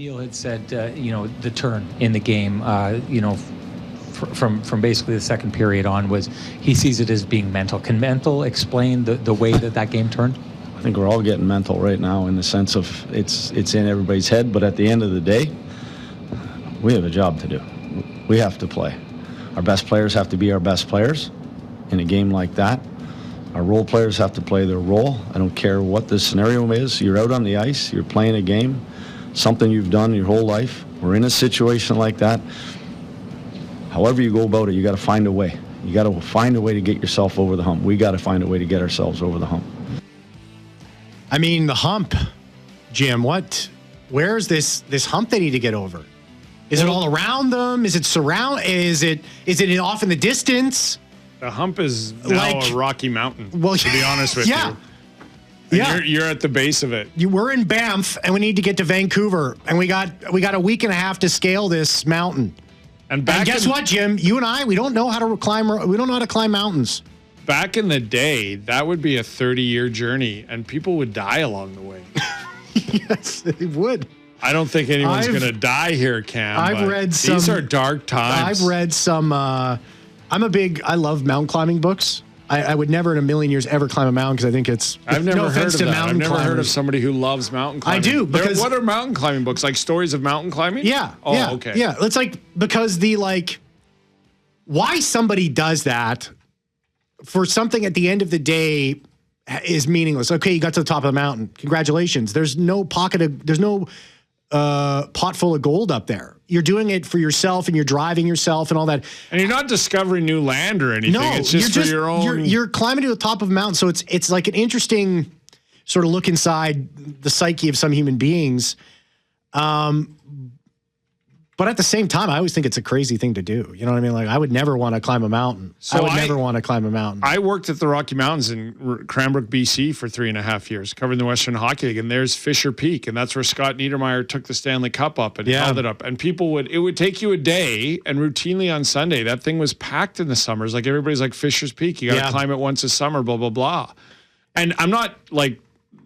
Neil had said, the turn in the game, from basically the second period on was he sees it as being mental. Can mental explain the way that game turned? I think we're all getting mental right now in the sense of it's in everybody's head, but at the end of the day, we have a job to do. We have to play. Our best players have to be our best players in a game like that. Our role players have to play their role. I don't care what the scenario is. You're out on the ice, you're playing a game, something you've done your whole life. We're in a situation like that. However you go about it, you got to find a way. You got to find a way to get yourself over the hump. We got to find a way to get ourselves over the hump. I mean, the hump, Jim, where's this hump they need to get over? Is it all around them? Is it Is it off in the distance? The hump is now a Rocky Mountain, to be honest with you. Yeah. You're at the base of it. We're in Banff, and we need to get to Vancouver, and we got a week and a half to scale this mountain. And guess what, Jim? You and I, we don't know how to climb. We don't know how to climb mountains. Back in the day, that would be a 30-year journey, and people would die along the way. Yes, they would. I don't think anyone's going to die here, Cam. I've read some. These are dark times. I've read some. I love mountain climbing books. I would never in a million years ever climb a mountain because I think it's. I've never heard of that. I've never climbers. heard of somebody who loves mountain climbing. I do. What are mountain climbing books? Like stories of mountain climbing? Yeah. Oh, yeah, okay. Yeah. It's because why somebody does that for something at the end of the day is meaningless. Okay, you got to the top of the mountain. Congratulations. There's no pot full of gold up there. You're doing it for yourself and you're driving yourself and all that. And you're not discovering new land or anything. No, it's just for your own. You're climbing to the top of a mountain. So it's like an interesting sort of look inside the psyche of some human beings. But at the same time, I always think it's a crazy thing to do. You know what I mean? Like, I would never want to climb a mountain. Never want to climb a mountain. I worked at the Rocky Mountains in Cranbrook, BC for 3.5 years, covering the Western Hockey League. And there's Fisher Peak. And that's where Scott Niedermayer took the Stanley Cup up and held it up. And it would take you a day. And routinely on Sunday, that thing was packed in the summers. Like, everybody's like, Fisher's Peak, you got to climb it once a summer, blah, blah, blah. And I'm not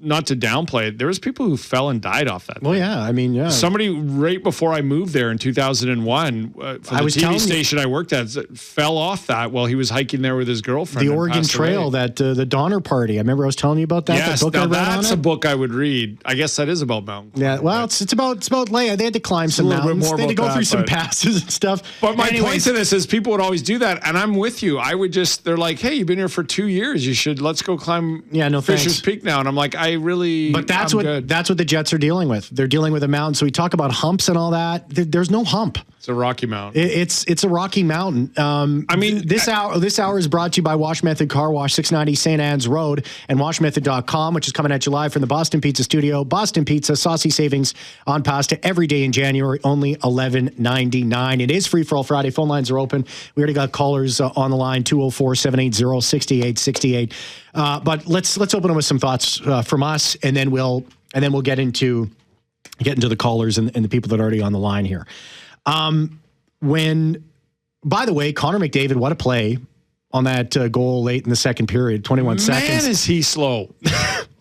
not to downplay it, there was people who fell and died off that thing. Well, yeah. I mean, yeah. Somebody right before I moved there in 2001, for the TV station I worked at, fell off that while he was hiking there with his girlfriend. The Oregon Trail, the Donner Party. I remember I was telling you about that. Yes, the book I read that's on it. a book I would read. I guess that is about mountain climbing. Yeah, well, it's about Leia. They had to climb some mountains. They had to go through some passes and stuff. But my point to this is people would always do that, and I'm with you. They're like, hey, you've been here for 2 years. Let's go climb Fisher's Peak now. And I'm like, But that's what the Jets are dealing with. They're dealing with a mountain. So we talk about humps and all that. There's no hump. It's a Rocky Mountain. It's a Rocky Mountain. This hour is brought to you by Wash Method Car Wash, 690 St. Anne's Road, and washmethod.com, which is coming at you live from the Boston Pizza Studio. Boston Pizza, saucy savings on pasta every day in January, only $11.99. It is Free For All Friday. Phone lines are open. We already got callers on the line, 204-780-6868. But let's open up with some thoughts from us, and then we'll get into the callers and the people that are already on the line here. By the way, Connor McDavid, what a play on that goal late in the second period, 21 seconds. Man, is he slow.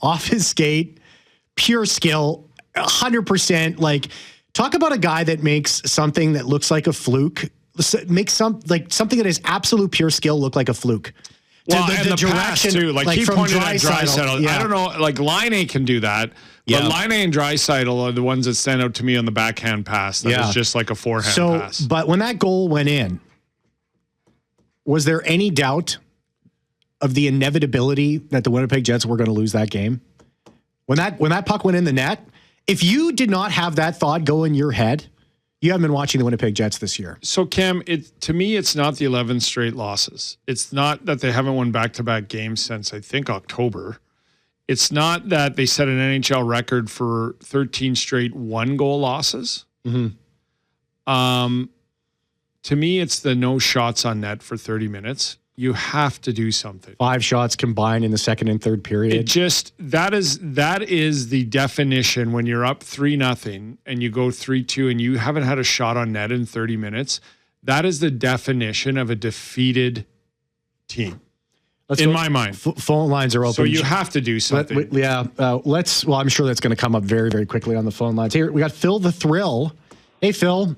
Off his skate, pure skill, 100%. Like, talk about a guy that makes something that looks like a fluke, makes something that is absolute pure skill look like a fluke. Well, and the direction too. Like he pointed at Draisaitl. Yeah. I don't know. Like Laine can do that, but Laine and Draisaitl are the ones that stand out to me on the backhand pass. That is just like a forehand pass. But when that goal went in, was there any doubt of the inevitability that the Winnipeg Jets were going to lose that game? When that puck went in the net, if you did not have that thought go in your head, you haven't been watching the Winnipeg Jets this year. So, Cam, to me, it's not the 11 straight losses. It's not that they haven't won back-to-back games since, I think, October. It's not that they set an NHL record for 13 straight one-goal losses. Mm-hmm. To me, it's the no shots on net for 30 minutes. You have to do something. 5 shots combined in the second and third period. That is the definition when you're up 3-0 and you go 3-2 and you haven't had a shot on net in 30 minutes. That is the definition of a defeated team. in my mind. Phone lines are open. So you have to do something. Well, I'm sure that's going to come up very, very quickly on the phone lines. Here, we got Phil the Thrill. Hey, Phil.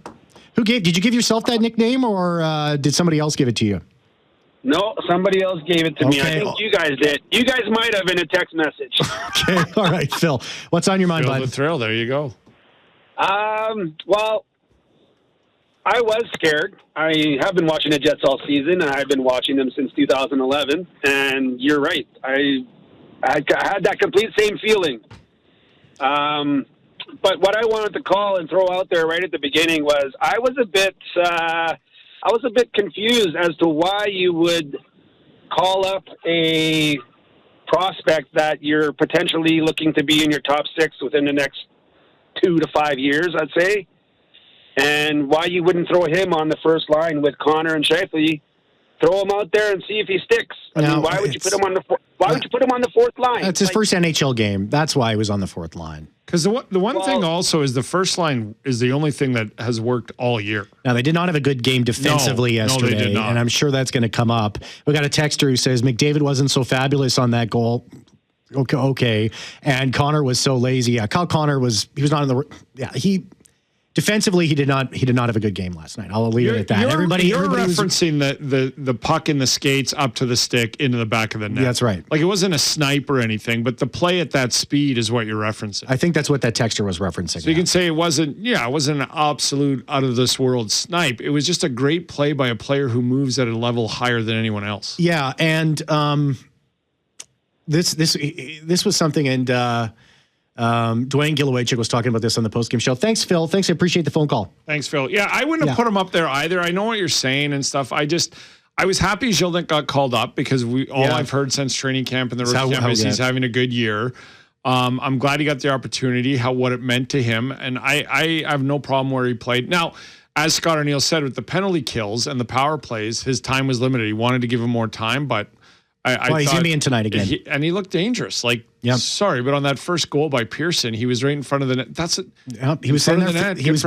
Did you give yourself that nickname, or did somebody else give it to you? No, somebody else gave it to me. I think you guys did. You guys might have in a text message. Okay, all right, Phil. What's on your mind, bud? Phil the Thrill, there you go. Well, I was scared. I have been watching the Jets all season, and I've been watching them since 2011. And you're right. I had that complete same feeling. But what I wanted to call and throw out there right at the beginning was I was a bit confused as to why you would call up a prospect that you're potentially looking to be in your top 6 within the next 2 to 5 years, I'd say, and why you wouldn't throw him on the first line with Connor and Scheifele. Throw him out there and see if he sticks. Why would you put him on the fourth line? That's his first NHL game. That's why he was on the fourth line. Because the one thing also is the first line is the only thing that has worked all year. Now, they did not have a good game defensively yesterday, they did not. And I'm sure that's going to come up. We got a texter who says McDavid wasn't so fabulous on that goal. Okay. And Connor was so lazy. Yeah, Kyle Connor was not in the. Yeah, defensively, he did not have a good game last night. I'll leave it at that. You're referencing the puck in the skates up to the stick into the back of the net. That's right. Like, it wasn't a snipe or anything, but the play at that speed is what you're referencing. I think that's what that texter was referencing. So you can say it wasn't an absolute out of this world snipe. It was just a great play by a player who moves at a level higher than anyone else. Yeah, and this was something, and Dwayne Gilawaychuk was talking about this on the postgame show. Thanks, Phil. Thanks. I appreciate the phone call. Thanks, Phil. Yeah, I wouldn't have put him up there either. I know what you're saying and stuff. I was happy Zhilkin got called up because I've heard since training camp and the rookie camp is he's having a good year. I'm glad he got the opportunity, what it meant to him, and I have no problem where he played. Now, as Scott O'Neill said, with the penalty kills and the power plays, his time was limited. He wanted to give him more time, but he's going to be in tonight again. And he looked dangerous. Sorry, but on that first goal by Pearson, he was right in front of the net. He was in front of the net. He was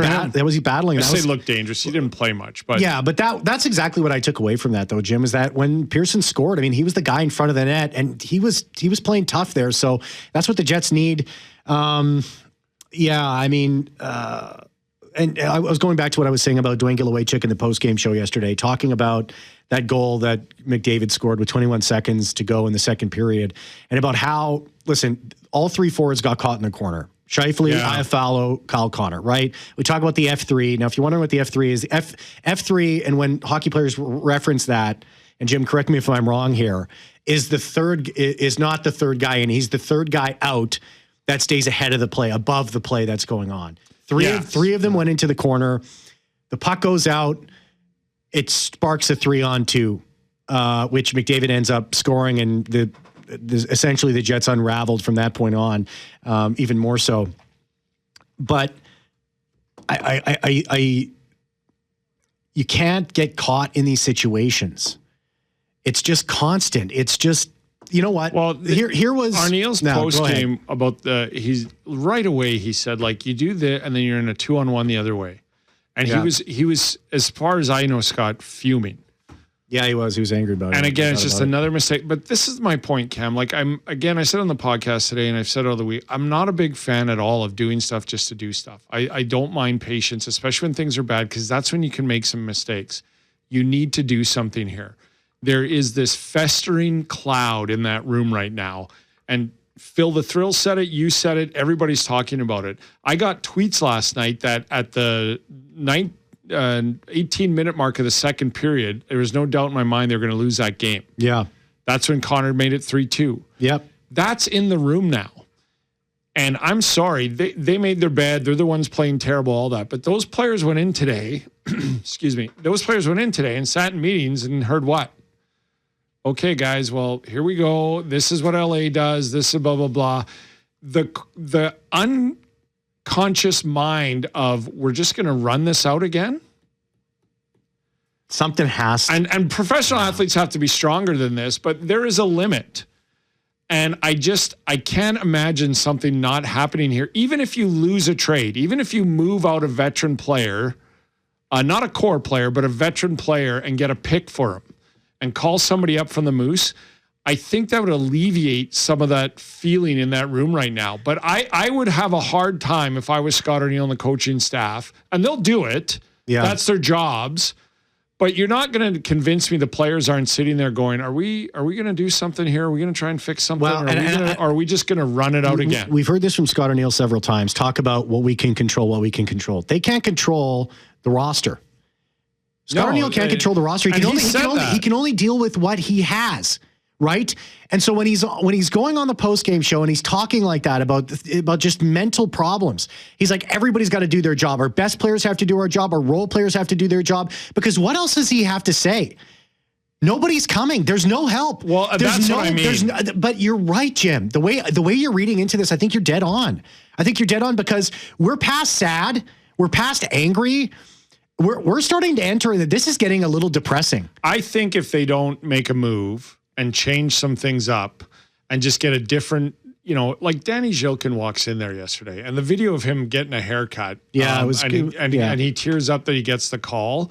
battling. I say looked dangerous. He didn't play much. But but that's exactly what I took away from that, though, Jim, is that when Pearson scored, I mean, he was the guy in front of the net, and he was playing tough there. So that's what the Jets need. And I was going back to what I was saying about Dwayne Gilawaychuk in the postgame show yesterday, talking about that goal that McDavid scored with 21 seconds to go in the second period, and about how, listen, all three forwards got caught in the corner. Scheifele, Iafallo, Kyle Connor, right? We talk about the F3. Now, if you're wondering what the F3 is, F3, and when hockey players reference that, and Jim, correct me if I'm wrong here, is not the third guy, and he's the third guy out that stays ahead of the play, above the play that's going on. Three of them went into the corner. The puck goes out. It sparks a 3-on-2, which McDavid ends up scoring, and essentially the Jets unraveled from that point on, even more so. But you can't get caught in these situations. It's just constant. It's just, you know what? Well, here was Arneil's post game about he's right away. He said, like, you do that, and then you're in a 2-on-1 the other way. And he was, as far as I know, Scott, fuming. Yeah, he was. He was angry about it. And again, it's just another mistake. But this is my point, Cam. Like, I said on the podcast today, and I've said all the week, I'm not a big fan at all of doing stuff just to do stuff. I don't mind patience, especially when things are bad, because that's when you can make some mistakes. You need to do something here. There is this festering cloud in that room right now. And Phil the Thrill said it, you said it, everybody's talking about it. I got tweets last night that at the 18-minute mark of the second period, there was no doubt in my mind they were going to lose that game. Yeah. That's when Connor made it 3-2. Yep. That's in the room now. And I'm sorry, they made their bed. They're the ones playing terrible, all that. But those players went in today, those players went in today and sat in meetings and heard what? Okay, guys, well, here we go. This is what LA does. This is blah, blah, blah. The unconscious mind of we're just going to run this out again? Something has to. And professional athletes have to be stronger than this, but there is a limit. And I can't imagine something not happening here. Even if you lose a trade, even if you move out a veteran player, not a core player, but a veteran player, and get a pick for him, and call somebody up from the Moose, I think that would alleviate some of that feeling in that room right now. But I would have a hard time if I was Scott O'Neill and the coaching staff, and they'll do it. Yeah. That's their jobs. But you're not going to convince me the players aren't sitting there going, are we going to do something here? Are we going to try and fix something? Well, or are we just going to run it out again? We've heard this from Scott O'Neill several times. Talk about what we can control, what we can control. They can't control the roster. Scott O'Neill can't control the roster. He can only deal with what he has, right? And so when he's going on the post-game show and he's talking like that about just mental problems, he's like, everybody's got to do their job. Our best players have to do our job. Our role players have to do their job. Because what else does he have to say? Nobody's coming. There's no help. Well, that's what I mean. But you're right, Jim. The way you're reading into this, I think you're dead on. I think you're dead on because we're past sad. We're past angry. We're starting to enter that this is getting a little depressing. I think if they don't make a move and change some things up and just get a different, like Danny Zhilkin walks in there yesterday and the video of him getting a haircut. Yeah, it was good. And he tears up that he gets the call.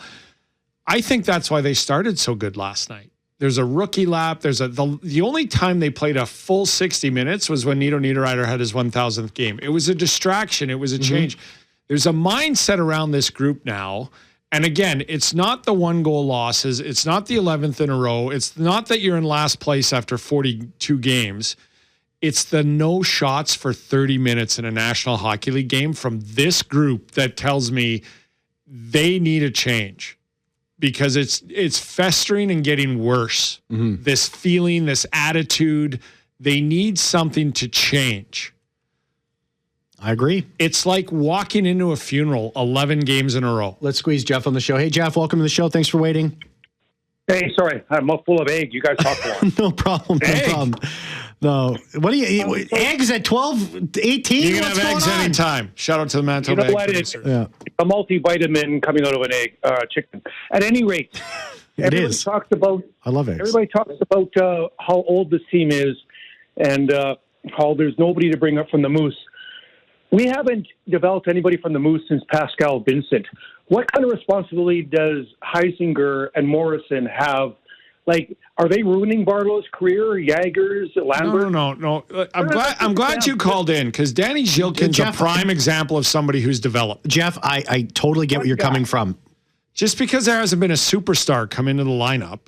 I think that's why they started so good last night. There's a rookie lap. The only time they played a full 60 minutes was when Nito Niederreiter had his 1,000th game. It was a distraction. It was a change. There's a mindset around this group now. And again, it's not the 1-goal losses. It's not the 11th in a row. It's not that you're in last place after 42 games. It's the no shots for 30 minutes in a National Hockey League game from this group that tells me they need a change because it's festering and getting worse. This feeling, this attitude, they need something to change. I agree. It's like walking into a funeral 11 games in a row. Let's squeeze Jeff on the show. Hey, Jeff, welcome to the show. Thanks for waiting. Hey, sorry. I'm full of egg. You guys talk for long. No problem. No problem. No. What do you eat? Eggs at 12, 18? You can have eggs anytime. Shout out to the Mantle Egg producer. It's a multivitamin coming out of an egg, chicken. At any rate, everybody talks about. I love eggs. Everybody talks about how old this team is and how there's nobody to bring up from the Moose. We haven't developed anybody from the Moose since Pascal Vincent. What kind of responsibility does Heisinger and Morrison have? Like, are they ruining Barlow's career? Yager's, Lambert? No. I'm glad you called in because Danny Zhilkin's a prime example of somebody who's developed. Jeff, I totally get where you're coming from. Just because there hasn't been a superstar come into the lineup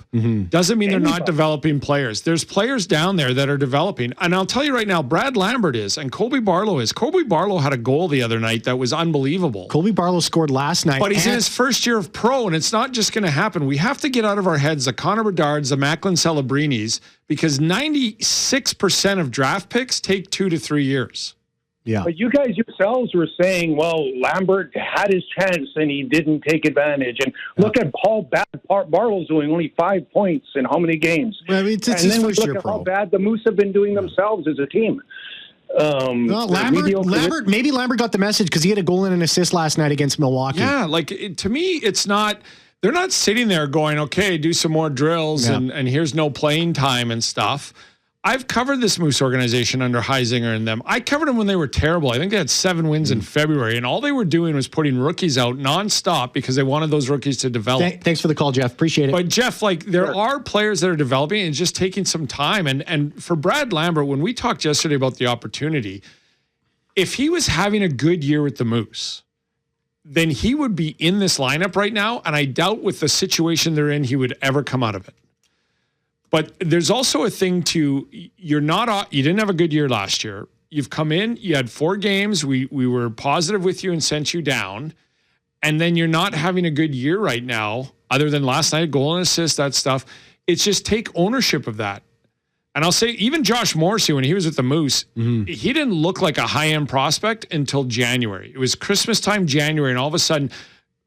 doesn't mean they're not developing players. There's players down there that are developing. And I'll tell you right now, Brad Lambert is, and Colby Barlow is. Colby Barlow had a goal the other night that was unbelievable. Colby Barlow scored last night. But he's in his first year of pro, and it's not just going to happen. We have to get out of our heads the Connor McDavids, the Macklin Celebrinis, because 96% of draft picks take 2 to 3 years. Yeah. But you guys yourselves were saying, well, Lambert had his chance and he didn't take advantage. And look at how bad Barlow's doing, only 5 points in how many games? Well, I mean, it's and then we look at how bad the Moose have been doing themselves as a team. Lambert, maybe Lambert got the message because he had a goal and an assist last night against Milwaukee. Yeah, to me, it's not. They're not sitting there going, okay, do some more drills and here's no playing time and stuff. I've covered this Moose organization under Heisinger and them. I covered them when they were terrible. I think they had 7 wins in February, and all they were doing was putting rookies out nonstop because they wanted those rookies to develop. Thanks for the call, Jeff. Appreciate it. But, Jeff, there are players that are developing and just taking some time. And for Brad Lambert, when we talked yesterday about the opportunity, if he was having a good year with the Moose, then he would be in this lineup right now, and I doubt with the situation they're in, he would ever come out of it. But there's also a thing to, you didn't have a good year last year. You've come in, you had 4 games. We were positive with you and sent you down. And then you're not having a good year right now, other than last night, goal and assist, that stuff. It's just take ownership of that. And I'll say, even Josh Morrissey, when he was with the Moose, he didn't look like a high-end prospect until January. It was Christmas time, January, and all of a sudden,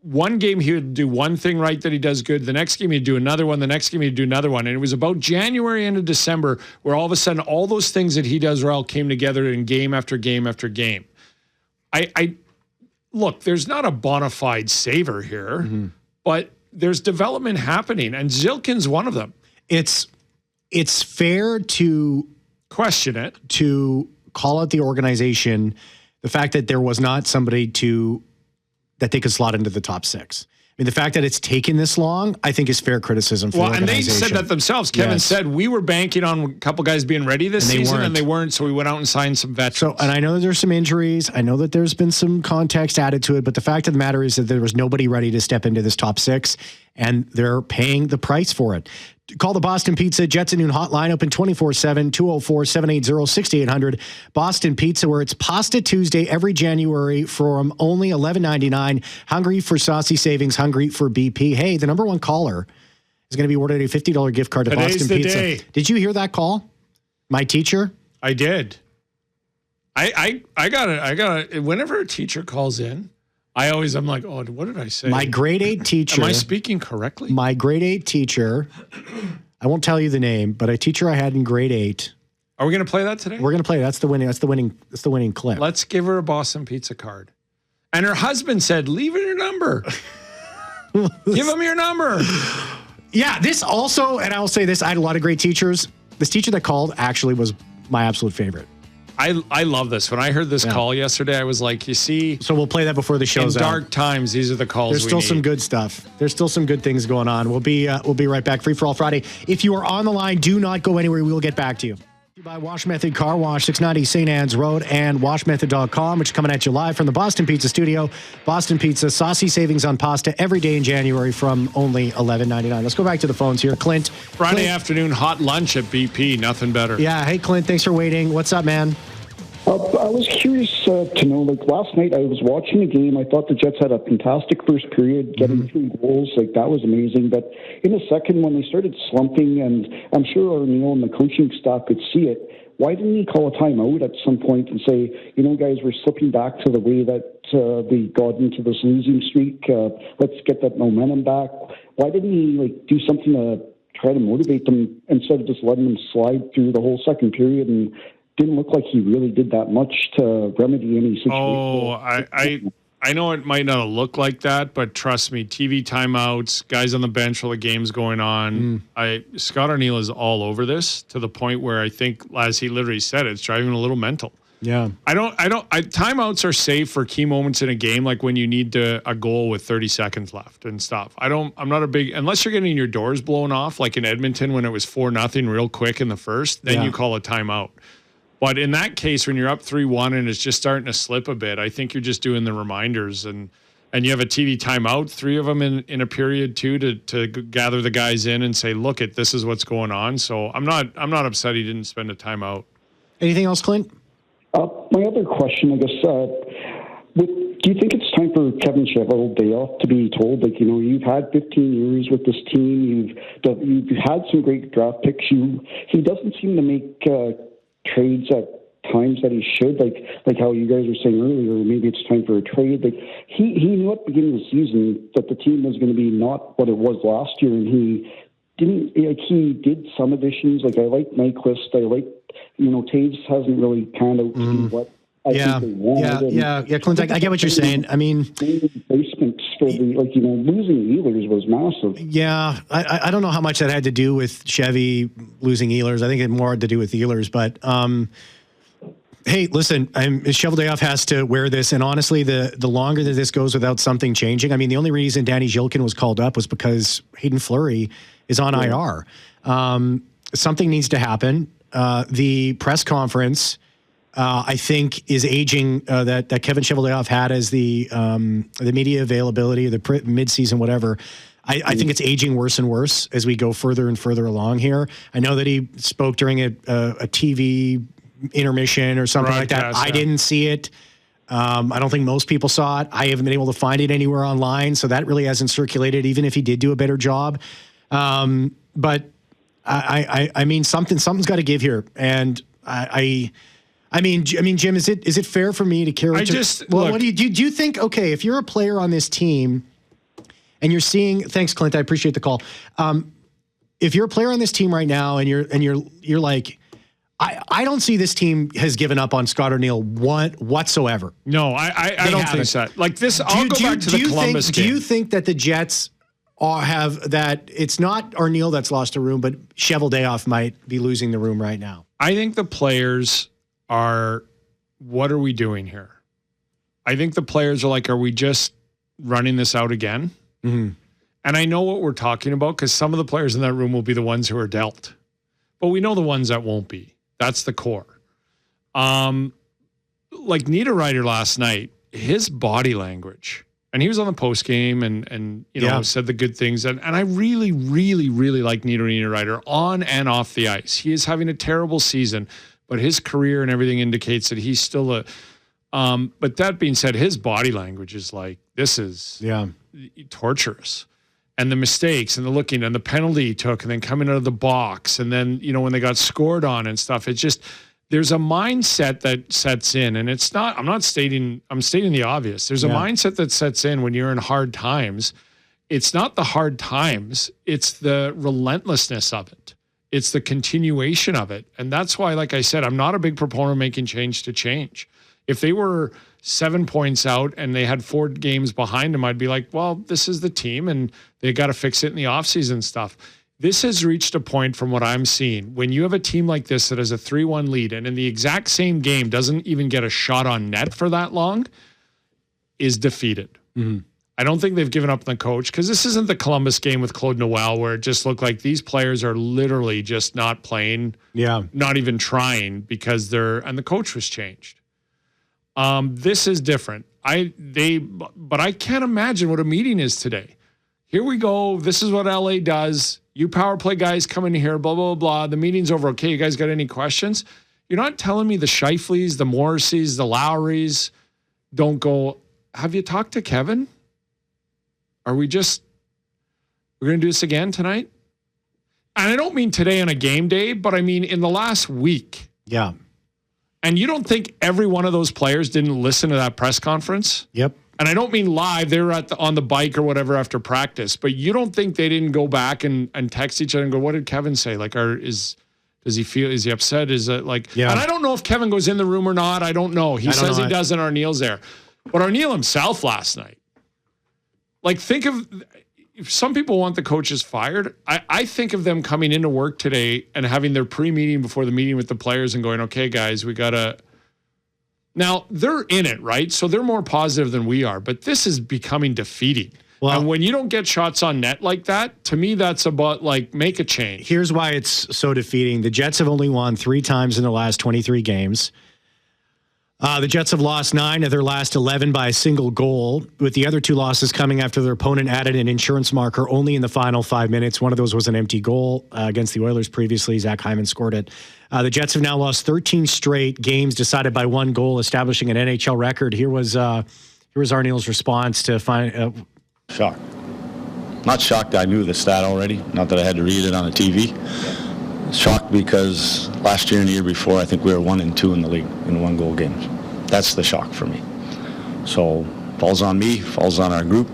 one game he would do one thing right that he does good. The next game he'd do another one. The next game he'd do another one. And it was about January into December where all of a sudden all those things that he does well came together in game after game after game. I look, there's not a bona fide saver here, but there's development happening, and Zhilkin's one of them. It's fair to question it, to call out the organization, the fact that there was not somebody that they could slot into the top 6. mean, the fact that it's taken this long, I think, is fair criticism for the and they organization. said that themselves. Kevin said, we were banking on a couple guys being ready this season, and they weren't, so we went out and signed some veterans. So, and I know that there's some injuries. I know that there's been some context added to it, but the fact of the matter is that there was nobody ready to step into this top 6, and they're paying the price for it. Call the Boston Pizza Jets at Noon hotline, open 24/7, 204-780-6800. Boston Pizza, where it's Pasta Tuesday every January from only $11.99. Hungry for saucy savings, hungry for BP. Hey, the number one caller is going to be awarded a $50 gift card to Boston Pizza. Day. Did you hear that call? My teacher? I did. I got it. Whenever a teacher calls in, I'm like, oh, what did I say? My grade 8 teacher. Am I speaking correctly? My grade 8 teacher, I won't tell you the name, but a teacher I had in grade 8. Are we going to play that today? We're going to play. That's the winning clip. Let's give her a Boston Pizza card. And her husband said, leave her your number. Give him your number. Yeah, this also, and I'll say this, I had a lot of great teachers. This teacher that called actually was my absolute favorite. I love this. When I heard this call yesterday, I was like, you see. So we'll play that before the show's out. In dark times, these are the calls There's still some good stuff. There's still some good things going on. We'll be right back. Free for All Friday. If you are on the line, do not go anywhere. We will get back to you. By Wash Method Car Wash, 690 St. Anne's Road, and washmethod.com, which is coming at you live from the Boston Pizza Studio. Boston Pizza, saucy savings on pasta every day in January from only $11.99. Let's go back to the phones here. Clint. Friday afternoon, hot lunch at BP. Nothing better. Yeah. Hey, Clint. Thanks for waiting. What's up, man? I was curious to know, last night I was watching the game. I thought the Jets had a fantastic first period, getting 3 goals. That was amazing. But in the second, when they started slumping, and I'm sure O'Neill and the coaching staff could see it, why didn't he call a timeout at some point and say, guys, we're slipping back to the way that we got into this losing streak. Let's get that momentum back. Why didn't he do something to try to motivate them instead of just letting them slide through the whole second period? And didn't look like he really did that much to remedy any situation. Oh, I know it might not look like that, but trust me, TV timeouts, guys on the bench while the game's going on. Scott O'Neill is all over this to the point where I think, as he literally said, it's driving him a little mental. Yeah. Timeouts are safe for key moments in a game, like when you need a goal with 30 seconds left and stuff. I'm not a big, unless you're getting your doors blown off, like in Edmonton when it was 4-0 real quick in the first, then you call a timeout. But in that case, when you're up 3-1 and it's just starting to slip a bit, I think you're just doing the reminders, and you have a TV timeout, 3 of them in a period too, to gather the guys in and say, look, this is what's going on. So I'm not upset he didn't spend a timeout. Anything else, Clint? My other question, I guess, do you think it's time for Kevin Cheveldayoff to be told, you've had 15 years with this team, you've had some great draft picks, he doesn't seem to make trades at times that he should, like how you guys were saying earlier, maybe it's time for a trade. He knew at the beginning of the season that the team was going to be not what it was last year, and he didn't. He did some additions. I like Nyquist. I like Taves hasn't really panned out to be what I think they wanted. Yeah, Clint, I get what you're saying. I mean, replacements for losing Oilers was massive. Yeah, I don't know how much that had to do with Chevy losing Oilers. I think it more had to do with the Oilers. But hey, listen, Cheveldayoff has to wear this, and honestly, the longer that this goes without something changing, I mean, the only reason Danny Zhilkin was called up was because Hayden Fleury is on IR. Something needs to happen. The press conference, I think, is aging that Kevin Cheveldayoff had as the media availability, the midseason, whatever. I think it's aging worse and worse as we go further and further along here. I know that he spoke during a TV intermission or something like that. I didn't see it. I don't think most people saw it. I haven't been able to find it anywhere online, so that really hasn't circulated, even if he did do a better job. But I mean, something's got to give here, and I mean, Jim, is it fair for me to carry? What do you think? Okay, if you're a player on this team, and you're seeing, thanks, Clint, I appreciate the call. If you're a player on this team right now, and you're like, I don't see this team has given up on Scott O'Neill whatsoever. No, I don't think so. Like this, I'll go back to the Columbus game. Do you think that the Jets have that? It's not O'Neill that's lost a room, but Cheveldayoff might be losing the room right now. I think the players are, what are we doing here? I think the players are like, are we just running this out again? And I know what we're talking about because some of the players in that room will be the ones who are dealt. But we know the ones that won't be. That's the core. Like Niederreiter last night, his body language, and he was on the post game and you know said the good things. And I really, really, really like Niederreiter on and off the ice. He is having a terrible season, but his career and everything indicates that he's still a. But that being said, his body language is like, this is torturous. And the mistakes and the looking and the penalty he took and then coming out of the box. And then, you know, when they got scored on and stuff, it's just, there's a mindset that sets in. And it's not, I'm stating the obvious. There's a mindset that sets in when you're in hard times. It's not the hard times. It's the relentlessness of it. It's the continuation of it. And that's why, like I said, I'm not a big proponent of making change to change. If they were 7 points out and they had 4 games behind them, I'd be like, well, this is the team and they got to fix it in the offseason stuff. This has reached a point from what I'm seeing. When you have a team like this that has a 3-1 lead and in the exact same game doesn't even get a shot on net for that long, is defeated. I don't think they've given up on the coach because this isn't the Columbus game with Claude Noel where it just looked like these players are literally just not playing, not even trying because and the coach was changed. This is different. But I can't imagine what a meeting is today. Here we go. This is what LA does. You power play guys come in here, blah, blah, blah. The meeting's over. Okay, you guys got any questions? You're not telling me the Scheifeleys, the Morriseys, the Lowrys don't go, have you talked to Kevin? Are we're going to do this again tonight? And I don't mean today on a game day, but I mean in the last week. Yeah. And you don't think every one of those players didn't listen to that press conference? Yep. And I don't mean live. They were on the bike or whatever after practice. But you don't think they didn't go back and text each other and go, what did Kevin say? Like, does he feel, is he upset? Is it like, and I don't know if Kevin goes in the room or not. I don't know. He says he does and Arneil's there. But Arneil himself last night, like think of, if some people want the coaches fired, I think of them coming into work today and having their pre-meeting before the meeting with the players and going, okay, guys, we got to. Now, they're in it, right? So they're more positive than we are. But this is becoming defeating. Well, and when you don't get shots on net like that, to me, that's about like make a change. Here's why it's so defeating. The Jets have only won 3 times in the last 23 games. The Jets have lost 9 of their last 11 by a single goal, with the other 2 losses coming after their opponent added an insurance marker only in the final 5 minutes. One of those was an empty goal against the Oilers previously. Zach Hyman scored it. The Jets have now lost 13 straight games decided by 1 goal, establishing an NHL record. Here was Arneil's response to find. Shocked. Not shocked. I knew the stat already. Not that I had to read it on the TV. Shocked because last year and the year before, I think we were 1-2 in the league in 1-goal games. That's the shock for me. So falls on me, falls on our group.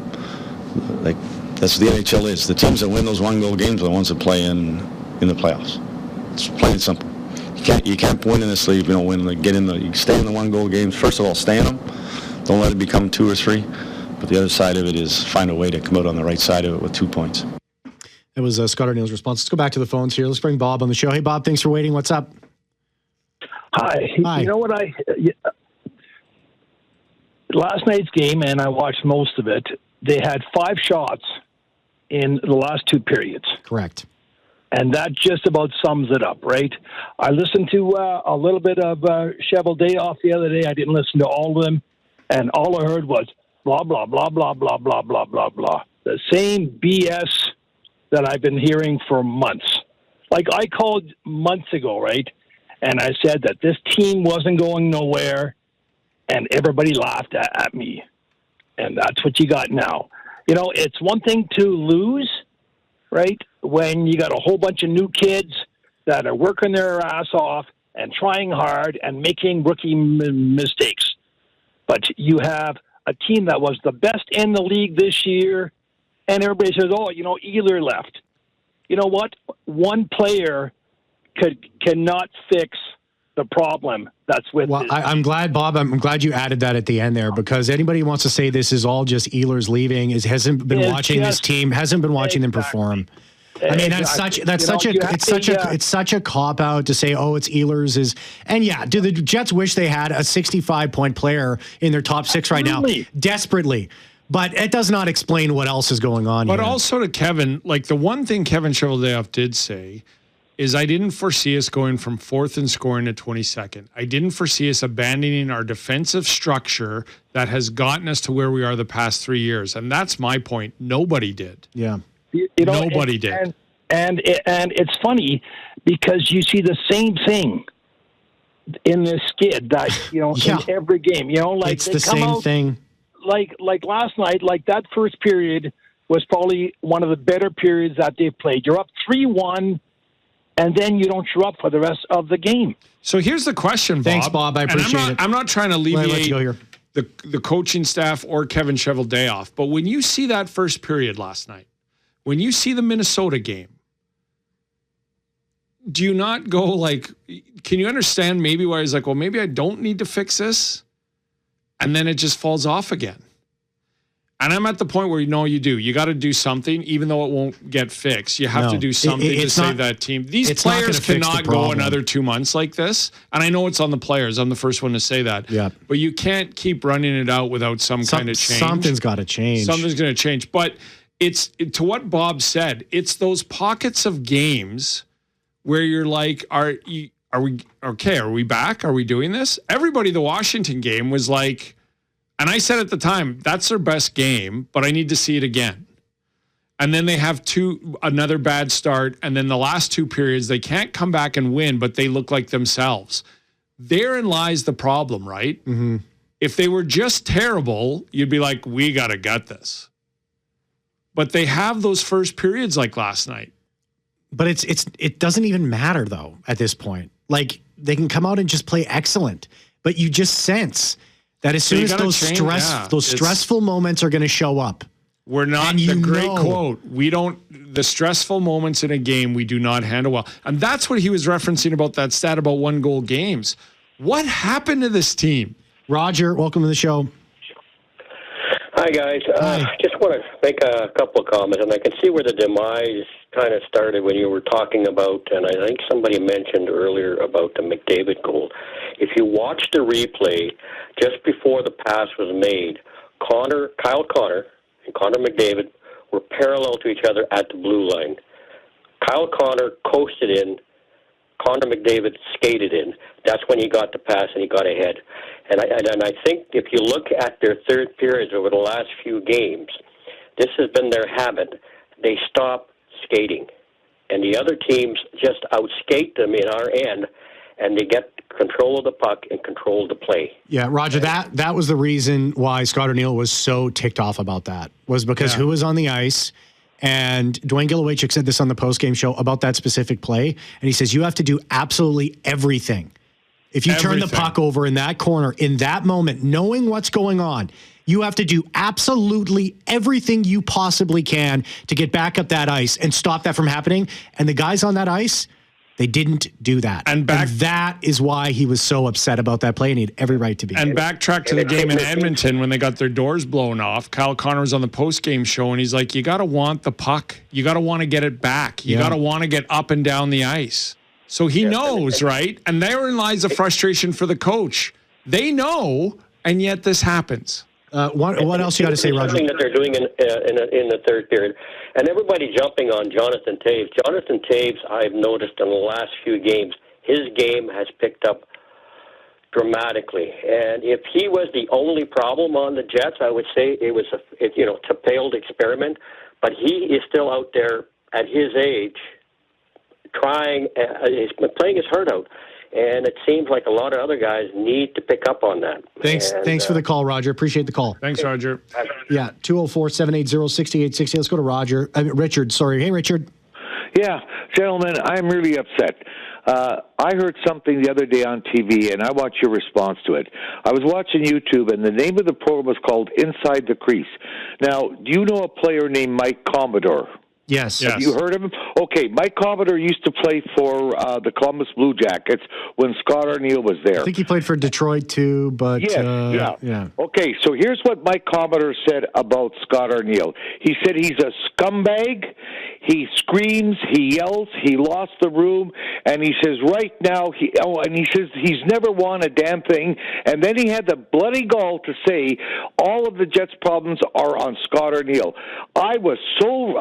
Like that's what the NHL is. The teams that win those 1-goal games are the ones that play in the playoffs. It's plain and simple. You can't win in this league if you don't win. You stay in the 1-goal games. First of all, stay in them. Don't let it become 2 or 3. But the other side of it is find a way to come out on the right side of it with 2 points. That was Scott Arneil's response. Let's go back to the phones here. Let's bring Bob on the show. Hey, Bob, thanks for waiting. What's up? Hi. You know what? Last night's game, and I watched most of it, they had 5 shots in the last 2 periods. Correct. And that just about sums it up, right? I listened to a little bit of Cheval Day off the other day. I didn't listen to all of them. And all I heard was blah, blah, blah, blah, blah, blah, blah, blah, blah. The same BS that I've been hearing for months. Like I called months ago, right? And I said that this team wasn't going nowhere, and everybody laughed at me. And that's what you got now. You know, it's one thing to lose, right, when you got a whole bunch of new kids that are working their ass off and trying hard and making rookie mistakes. But you have a team that was the best in the league this year, and everybody says, oh, you know, Ehlers left. You know what? One player cannot fix the problem that's with. Well, I'm glad, Bob. I'm glad you added that at the end there, because anybody who wants to say this is all just Ehlers leaving hasn't been watching this team, hasn't been watching them perform. I mean, it's such a cop out to say, oh, it's Ehlers and yeah, do the Jets wish they had a 65-point player in their top 6 right now? Desperately. But it does not explain what else is going on. But here. also to Kevin, like the one thing Kevin Cheveldayoff did say is I didn't foresee us going from 4th and scoring to 22nd. I didn't foresee us abandoning our defensive structure that has gotten us to where we are the past 3 years. And that's my point. Nobody did. Yeah. Nobody did. And it's funny because you see the same thing in this skid that, in every game. Like it's the same thing. Like last night, like that first period was probably one of the better periods that they've played. You're up 3-1. And then you don't show up for the rest of the game. So here's the question, Bob. Thanks, Bob. I appreciate it. I'm not trying to alleviate the coaching staff or Kevin Cheveldayoff, but when you see that first period last night, when you see the Minnesota game, do you not go like, can you understand maybe why he's like, well, maybe I don't need to fix this? And then it just falls off again. And I'm at the point where you do. You got to do something, even though it won't get fixed. You have to do something to save that team. These players cannot go another 2 months like this. And I know it's on the players. I'm the first one to say that. Yeah. But you can't keep running it out without some kind of change. Something's got to change. Something's going to change. But to what Bob said, it's those pockets of games where you're like, are we okay? Are we back? Are we doing this? Everybody, the Washington game was like, and I said at the time, that's their best game, but I need to see it again. And then they have another bad start, and then the last 2 periods, they can't come back and win, but they look like themselves. Therein lies the problem, right? Mm-hmm. If they were just terrible, you'd be like, we got to gut this. But they have those first periods like last night. But it doesn't even matter, though, at this point. Like, they can come out and just play excellent, but you just sense that as soon as those stressful moments are going to show up. We're not quote. The stressful moments in a game we do not handle well. And that's what he was referencing about that stat about 1-goal games. What happened to this team? Roger, welcome to the show. Hi, guys. Just want to make a couple of comments, and I can see where the demise kind of started when you were talking about, and I think somebody mentioned earlier about the McDavid goal. If you watch the replay, just before the pass was made, Kyle Connor and Connor McDavid were parallel to each other at the blue line. Kyle Connor coasted in, Connor McDavid skated in. That's when he got the pass and he got ahead. And I think if you look at their third periods over the last few games, this has been their habit. They stop skating. And the other teams just outskate them in our end, and they get control of the puck and control of the play. Yeah, Roger, that was the reason why Scott O'Neill was so ticked off about that, was because who was on the ice. And Dwayne Gilowaychuk said this on the postgame show about that specific play. And he says, you have to do absolutely everything. If you turn the puck over in that corner, in that moment, knowing what's going on, you have to do absolutely everything you possibly can to get back up that ice and stop that from happening. And the guys on that ice, they didn't do that. And that is why he was so upset about that play, and he had every right to be. And backtrack to the game in Edmonton when they got their doors blown off. Kyle Connor was on the post-game show, and he's like, you got to want the puck. You got to want to get it back. You got to want to get up and down the ice. So he knows, right? And therein lies the frustration for the coach. They know, and yet this happens. What else you got to say, Roger? Something that they're doing in the third period. And everybody jumping on Jonathan Toews. Jonathan Toews, I've noticed in the last few games, his game has picked up dramatically. And if he was the only problem on the Jets, I would say it was a failed experiment. But he is still out there at his age, trying. He's been playing his heart out. And it seems like a lot of other guys need to pick up on that. Thanks for the call, Roger. Appreciate the call. Thanks, Roger. Yeah, 204-780-6860. Let's go to Richard. Sorry. Hey, Richard. Yeah, gentlemen, I'm really upset. I heard something the other day on TV, and I want your response to it. I was watching YouTube, and the name of the program was called Inside the Crease. Now, do you know a player named Mike Commodore? Yes. Have you heard of him? Okay, Mike Commodore used to play for the Columbus Blue Jackets when Scott Arniel was there. I think he played for Detroit too, but yes, yeah. Okay, so here's what Mike Commodore said about Scott Arniel. He said he's a scumbag. He screams, he yells, he lost the room, and he says right now he says he's never won a damn thing. And then he had the bloody gall to say all of the Jets' problems are on Scott Arniel. I was so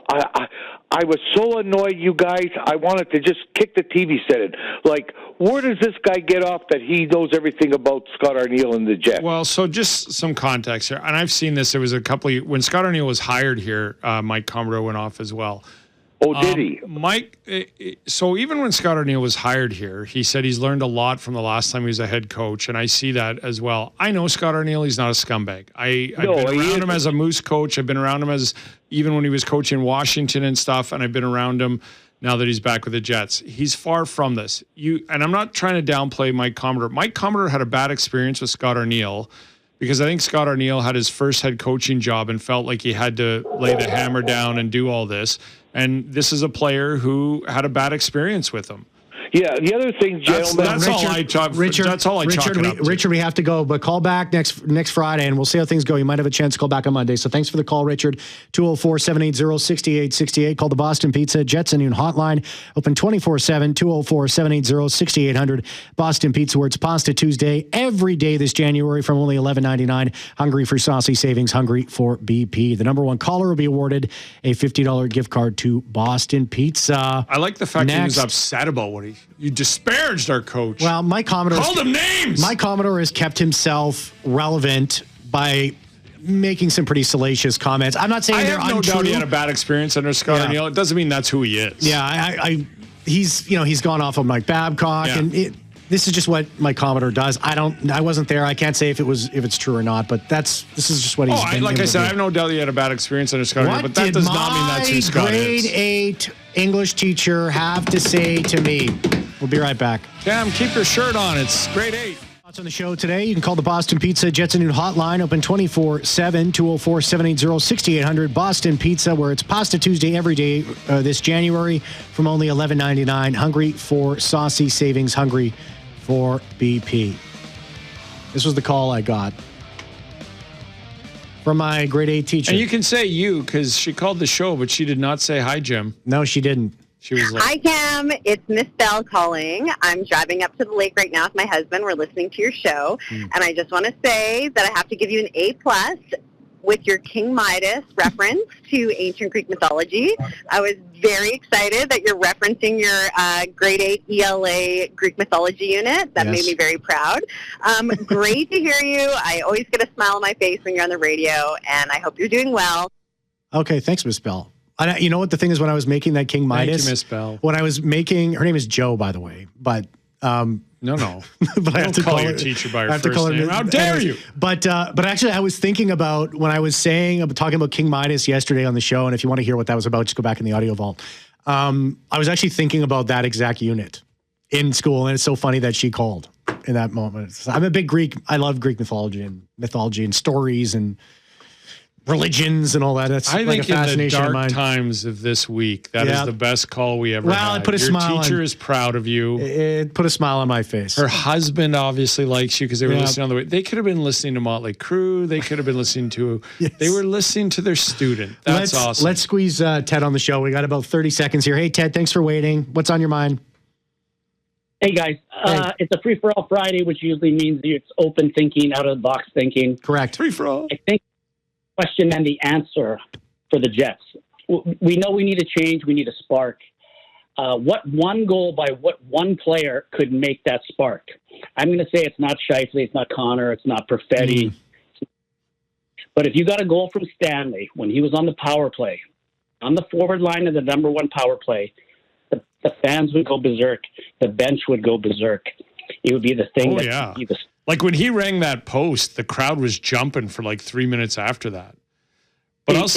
annoyed, you guys. I wanted to just kick the TV set in. Like, where does this guy get off that he knows everything about Scott Arniel and the Jets? Well, so just some context here, and I've seen this. It was a couple of, when Scott Arniel was hired here, Mike Commodore went off as well. Oh, did he? Mike, so even when Scott Arniel was hired here, he said he's learned a lot from the last time he was a head coach, and I see that as well. I know Scott Arniel, he's not a scumbag. I've been around him as a Moose coach. I've been around him as even when he was coaching Washington and stuff, and I've been around him now that he's back with the Jets. He's far from this. And I'm not trying to downplay Mike Commodore. Mike Commodore had a bad experience with Scott Arniel because I think Scott Arniel had his first head coaching job and felt like he had to lay the hammer down and do all this. And this is a player who had a bad experience with him. Yeah, the other thing, gentlemen. That's all I chalk it up to. Richard, we have to go, but call back next Friday, and we'll see how things go. You might have a chance to call back on Monday. So thanks for the call, Richard. 204-780-6868. Call the Boston Pizza Jets and Noon hotline. Open 24/7, 204-780-6800. Boston Pizza, where it's Pasta Tuesday every day this January from only $11.99. Hungry for saucy savings, hungry for BP. The number one caller will be awarded a $50 gift card to Boston Pizza. I like the fact he was upset about what you disparaged our coach. Well, Mike Commodore called him names. Mike Commodore has kept himself relevant by making some pretty salacious comments. I'm not saying they're untrue. I have no doubt he had a bad experience under Scott Arniel. It doesn't mean that's who he is. Yeah, he's gone off of Mike Babcock, and this is just what Mike Commodore does. I wasn't there. I can't say if it's true or not, but this is just what he's been like I said, I have no doubt he had a bad experience under Scott Arniel, but that does not mean that's who Scott is. Grade 8 English teacher have to say to me. We'll be right back. Cam, keep your shirt on. It's grade 8. On the show today, you can call the Boston Pizza Jets and Noon hotline, open 24/7, 204-780-6800. Boston Pizza, where it's Pasta Tuesday every day this January from only $11.99. Hungry for saucy savings, hungry for BP. This was the call I got from my grade 8 teacher. And you can say you because she called the show, but she did not say hi, Jim. No, she didn't. She was like, "Hi, Cam. It's Miss Bell calling. I'm driving up to the lake right now with my husband. We're listening to your show, and I just want to say that I have to give you an A+ with your King Midas reference to ancient Greek mythology. I was very excited that you're referencing your grade 8 ELA Greek mythology unit. That made me very proud. Great to hear you. I always get a smile on my face when you're on the radio, and I hope you're doing well." Okay, thanks, Miss Bell. You know what the thing is when I was making that King Midas? Thank you, Miss Bell. When I was making, her name is Joe, by the way, but... No. But I have to call your teacher by her first name. How dare you? But actually, I was thinking about when I was talking about King Midas yesterday on the show, and if you want to hear what that was about, just go back in the audio vault. I was actually thinking about that exact unit in school, and it's so funny that she called in that moment. I'm a big Greek. I love Greek mythology and stories and religions and all that. That's I like think a fascination in the of mine. dark times of this week, that is the best call we ever had. It put a smile. Your teacher is proud of you. It put a smile on my face. Her husband obviously likes you because they were listening on the way. They could have been listening to Motley Crue. They could have been listening to. They were listening to their student. That's awesome. Let's squeeze Ted on the show. We got about 30 seconds here. Hey, Ted, thanks for waiting. What's on your mind? Hey, guys. It's a free-for-all Friday, which usually means it's open thinking, out-of-the-box thinking. Correct. Free-for-all. I think the question and the answer for the Jets. We know we need a change. We need a spark. What one goal by what one player could make that spark? I'm going to say it's not Scheifele, it's not Connor, it's not Perfetti. But if you got a goal from Stanley when he was on the power play, on the forward line of the number one power play, the fans would go berserk. The bench would go berserk. It would be the thing like when he rang that post, the crowd was jumping for like 3 minutes after that. But I'll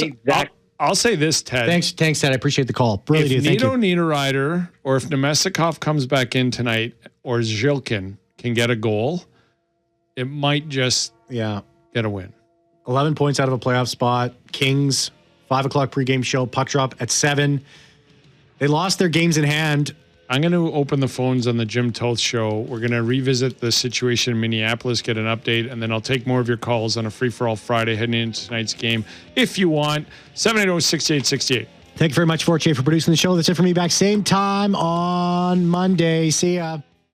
say this, Ted. Thanks, Ted. I appreciate the call. Really if do. Nito Niederreiter or if Nemestikov comes back in tonight or Zhilkin can get a goal, it might just get a win. 11 points out of a playoff spot. Kings, 5 o'clock pregame show. Puck drop at 7. They lost their games in hand. I'm going to open the phones on the Jim Toth show. We're going to revisit the situation in Minneapolis, get an update, and then I'll take more of your calls on a free-for-all Friday heading into tonight's game if you want. 780-6868. Thank you very much, Forte, for producing the show. That's it for me. Back same time on Monday. See ya.